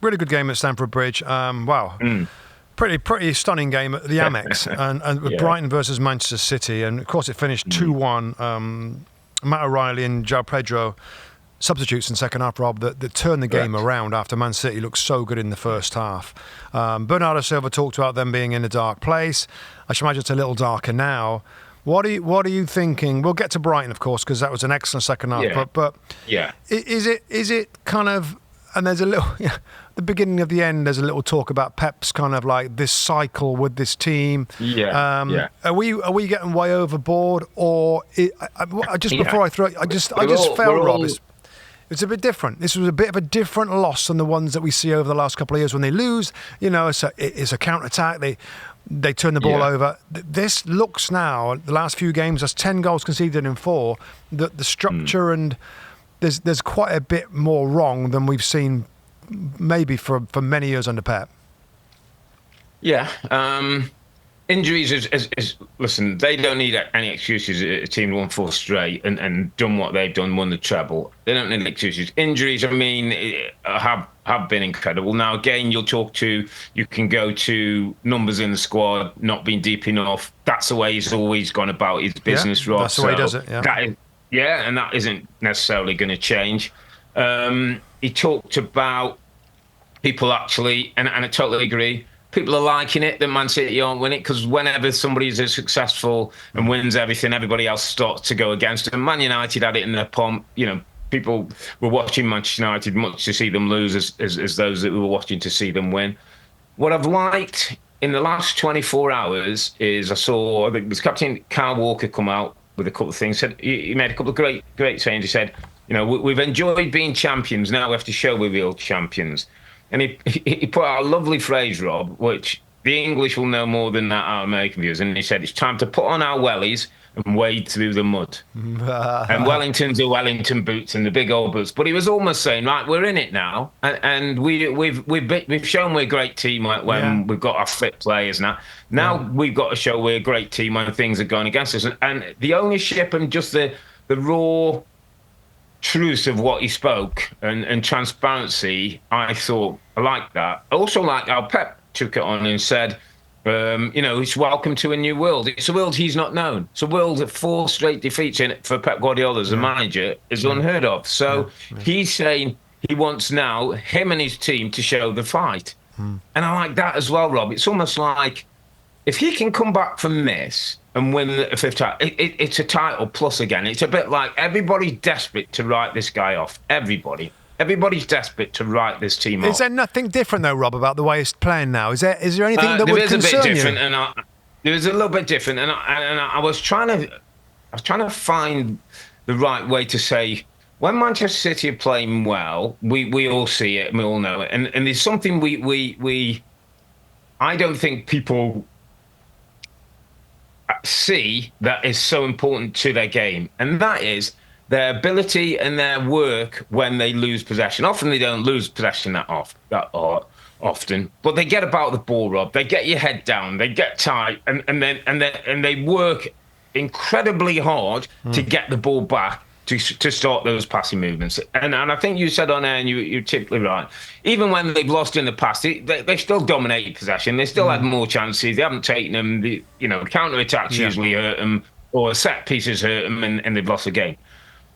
really good game at Stamford Bridge. Wow. Pretty stunning game at the Amex and with Brighton versus Manchester City. And, of course, it finished 2-1. Matt O'Reilly and João Pedro substitutes in second half, Rob, that turned the game around after Man City looked so good in the first half. Bernardo Silva talked about them being in a dark place. I should imagine it's a little darker now. What are you thinking? We'll get to Brighton, of course, because that was an excellent second half. But is it kind of, and there's a little, the beginning of the end, there's a little talk about Pep's kind of like this cycle with this team. Are we getting way overboard, or before I throw, I just felt, Rob, it's a bit different. This was a bit of a different loss than the ones that we see over the last couple of years when they lose. It's a counter-attack. They turn the ball over. This looks now, the last few games, there's 10 goals conceded in 4. The structure and there's quite a bit more wrong than we've seen maybe for many years under Pep. Injuries is listen, they don't need any excuses. A team won 4 straight and done what they've done, won the treble. They don't need excuses. Injuries, I mean, have been incredible. Now, again, you can go to numbers in the squad not being deep enough. That's the way he's always gone about his business, Rob. That's the way he does it, and that isn't necessarily going to change. He talked about people actually, and I totally agree, people are liking it that Man City aren't winning, because whenever somebody's as successful and wins everything, everybody else starts to go against them. Man United had it in their pomp. People were watching Manchester United much to see them lose as those that were watching to see them win. What I've liked in the last 24 hours is I think it was Captain Kyle Walker come out with a couple of things. He made a couple of great sayings. He said, we've enjoyed being champions. Now we have to show we're real champions. And he put out a lovely phrase, Rob, which the English will know more than that our American viewers. And he said, it's time to put on our wellies and wade through the mud. And Wellington's the Wellington boots and the big old boots. But he was almost saying, right, we're in it now. And we've shown we're a great team when we've got our fit players now. Now we've got to show we're a great team when things are going against us. And the ownership and just the raw truth of what he spoke and transparency, I thought I liked that. I also like how Pep took it on and said, it's welcome to a new world. It's a world he's not known. It's a world of 4 straight defeats in it for Pep Guardiola as a manager is unheard of. So he's saying he wants now him and his team to show the fight. And I like that as well, Rob. It's almost like if he can come back from this and win the 5th title, it's a title plus again. It's a bit like everybody's desperate to write this guy off. Everybody's desperate to write this team off. Is there nothing different, though, Rob, about the way it's playing now? Is there anything that would concern you? There is a bit different, there is a little bit different, and I was trying to find the right way to say, when Manchester City are playing well, we all see it and we all know it, and there's something I don't think people see that is so important to their game, and that is their ability and their work when they lose possession. Often they don't lose possession that often, but they get about the ball, Rob. They get your head down, they get tight, and they work incredibly hard to get the ball back to start those passing movements. And I think you said on air, and you're typically right, even when they've lost in the past, they still dominated possession. They still had more chances. They haven't taken them. Counter-attacks usually hurt them, or set pieces hurt them, and they've lost the game.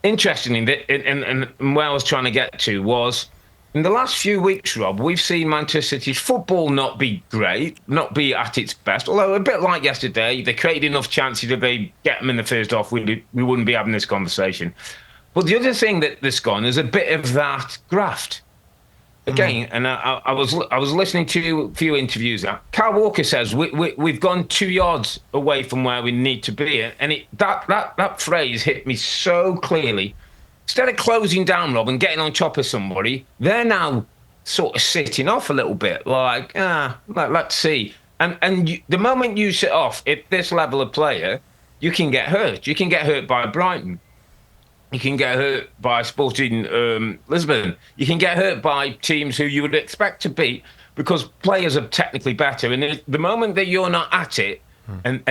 Interestingly, and where I was trying to get to was, in the last few weeks, Rob, we've seen Manchester City's football not be great, not be at its best. Although a bit like yesterday, they created enough chances that they get them in the first half, we wouldn't be having this conversation. But the other thing that's gone is a bit of that graft. Again, and I was listening to a few interviews now. Kyle Walker says we've gone 2 yards away from where we need to be, and that phrase hit me so clearly. Instead of closing down, Rob, and getting on top of somebody, they're now sort of sitting off a little bit, like, let's see. And the moment you sit off at this level of player, you can get hurt. You can get hurt by Brighton. You can get hurt by Sporting Lisbon. You can get hurt by teams who you would expect to beat because players are technically better. And the moment that you're not at it, and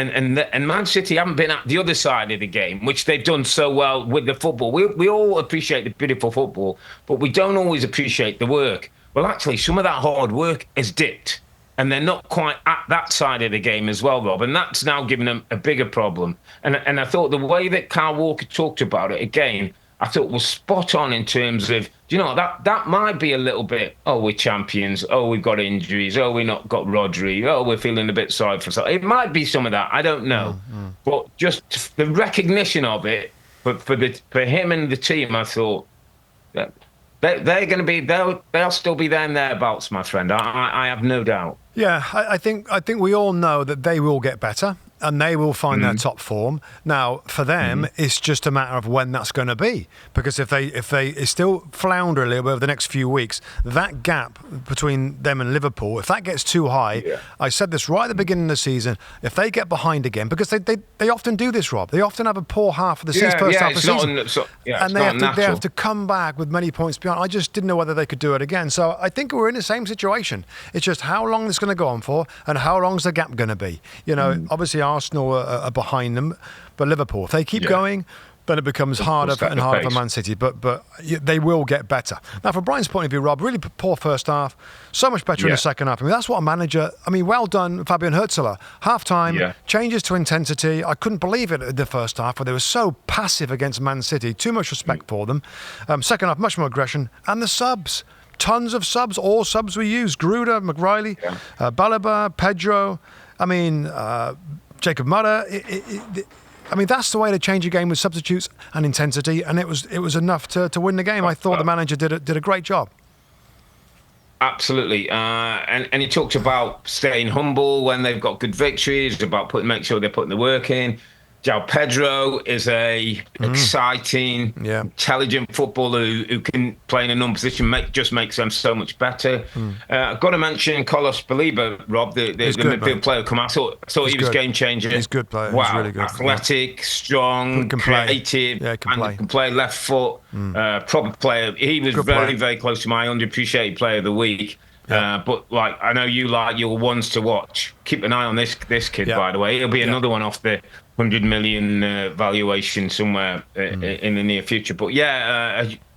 Man City haven't been at the other side of the game, which they've done so well with the football. We all appreciate the beautiful football, but we don't always appreciate the work. well, actually, some of that hard work has dipped. And they're not quite at that side of the game as well, Rob. And that's now given them a bigger problem. And I thought the way that Kyle Walker talked about it, again, I thought was spot on in terms of, that might be a little bit, oh, we're champions, oh, we've got injuries, oh, we've not got Rodri, oh, we're feeling a bit sorry for ourselves. It might be some of that, I don't know. But just the recognition of it, for him and the team, I thought, they're going to be, they'll still be there and thereabouts, my friend. I have no doubt. Yeah, I think we all know that they will get better and they will find their top form. Now, for them, it's just a matter of when that's going to be. Because if they still flounder a little bit over the next few weeks, that gap between them and Liverpool, if that gets too high, I said this right at the beginning of the season, if they get behind again, because they often do this, Rob. They often have a poor half of the season, first half of the season. And they have to come back with many points behind. I just didn't know whether they could do it again. So I think we're in the same situation. It's just how long it's going to go on for and how long's the gap going to be. Obviously Arsenal are behind them, but Liverpool, if they keep going, then it becomes harder and harder for Man City. But they will get better. Now, from Brighton's point of view, Rob, really poor first half, so much better in the second half. I mean, that's what a manager. I mean, well done, Fabian Hürzeler. Half-time, changes to intensity. I couldn't believe it in the first half, where they were so passive against Man City. Too much respect for them. Second half, much more aggression, and the subs. Tons of subs. All subs were used. Gruder, McRiley, Balaba, Pedro. I mean, Jacob Mutter. I mean, that's the way to change a game with substitutes and intensity, and it was enough to win the game. I thought the manager did a great job. Absolutely, and he talked about staying humble when they've got good victories, about make sure they're putting the work in. João Pedro is a exciting, intelligent footballer who can play in a non-position, just makes them so much better. I've got to mention Carlos Baleba, Rob, the midfield player come out. I thought he was game changer. He's a good player. Wow, he's really good. Athletic, strong, creative, and can play left foot. Proper player. He was very close to my underappreciated player of the week. But I know you like your ones to watch. Keep an eye on this kid, by the way. He'll be another one off the 100 million valuation somewhere in the near future. But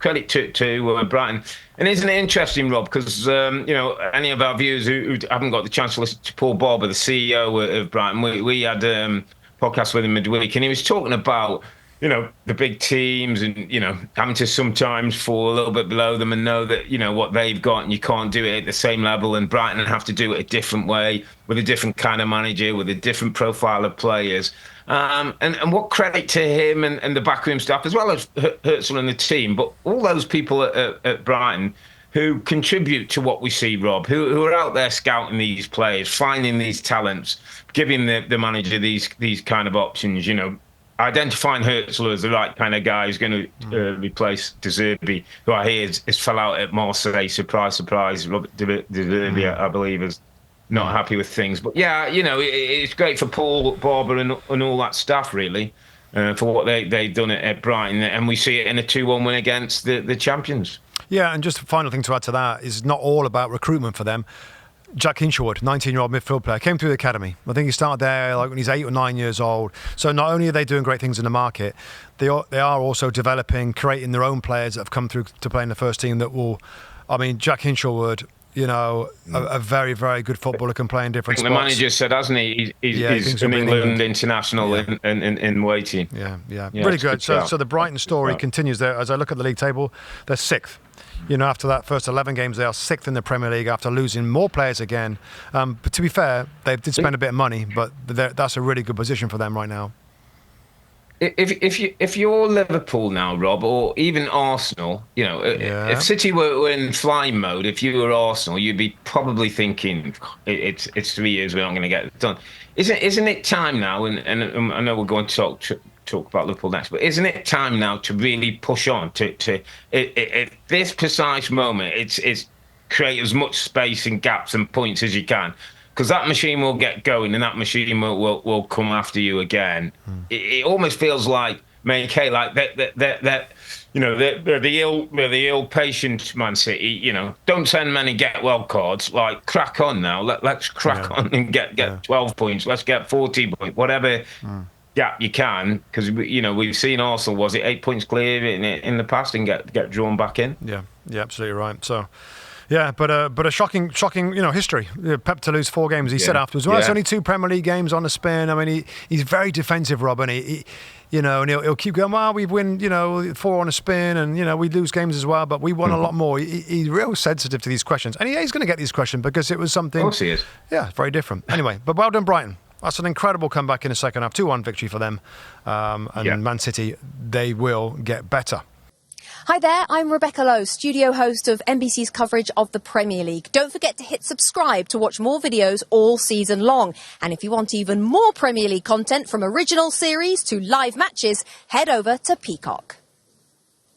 credit to Brighton. And isn't it interesting, Rob? Because any of our viewers who haven't got the chance to listen to Paul Barber, the CEO of Brighton, we had a podcast with him midweek, and he was talking about the big teams and, having to sometimes fall a little bit below them and know that, what they've got and you can't do it at the same level, and Brighton have to do it a different way with a different kind of manager, with a different profile of players. And what credit to him and the backroom staff, as well as Hürzeler and the team, but all those people at Brighton who contribute to what we see, Rob, who are out there scouting these players, finding these talents, giving the manager these kind of options, identifying Hürzeler as the right kind of guy who's going to replace De Zerbi, who I hear is fell out at Marseille. Surprise. Robert De Zerbi, I believe, is not happy with things. But it's great for Paul Barber and all that staff, really, for what they've done at Brighton. And we see it in a 2-1 win against the champions. Yeah, and just a final thing to add to that is not all about recruitment for them. Jack Hinshelwood, 19-year-old midfield player, came through the academy. I think he started there when he's 8 or 9 years old. So not only are they doing great things in the market, they are also developing, creating their own players that have come through to play in the first team that will... I mean, Jack Hinshelwood, a very, very good footballer, can play in different spots. The manager said, hasn't he? He's an England international in waiting. Yeah. Really good. So the Brighton story continues there. As I look at the league table, they're 6th. After that first 11 games, they are 6th in the Premier League after losing more players again. But to be fair, they did spend a bit of money, but that's a really good position for them right now. If you're Liverpool now, Rob, or even Arsenal, if City were in flying mode, if you were Arsenal, you'd be probably thinking it's 3 years, we're not going to get it done. Isn't it time now? And I know we're going to talk about Liverpool next, but isn't it time now to really push on to at this precise moment? It's create as much space and gaps and points as you can, because that machine will get going and that machine will come after you again. It almost feels like make hay, like that they're the ill patient Man City. Don't send many get well cards. Like, crack on now. Let's crack on and get 12 points. Let's get 14 points. Whatever. Gap you can, because we've seen Arsenal, was it 8 points clear in the past, and get drawn back in. Yeah, absolutely right. So Yeah, but a shocking, history. Pep to lose 4 games. He said afterwards, well, it's only 2 Premier League games on the spin. I mean, he's very defensive, Rob, and and he'll keep going, well, we win, 4 on a spin, and, we lose games as well, but we won a lot more. He's real sensitive to these questions. And he's going to get these questions because it was something... Of course he is. Yeah, very different. Anyway, but well done, Brighton. That's an incredible comeback in the second half. 2-1 victory for them. Man City, they will get better. Hi there, I'm Rebecca Lowe, studio host of NBC's coverage of the Premier League. Don't forget to hit subscribe to watch more videos all season long. And if you want even more Premier League content, from original series to live matches, head over to Peacock.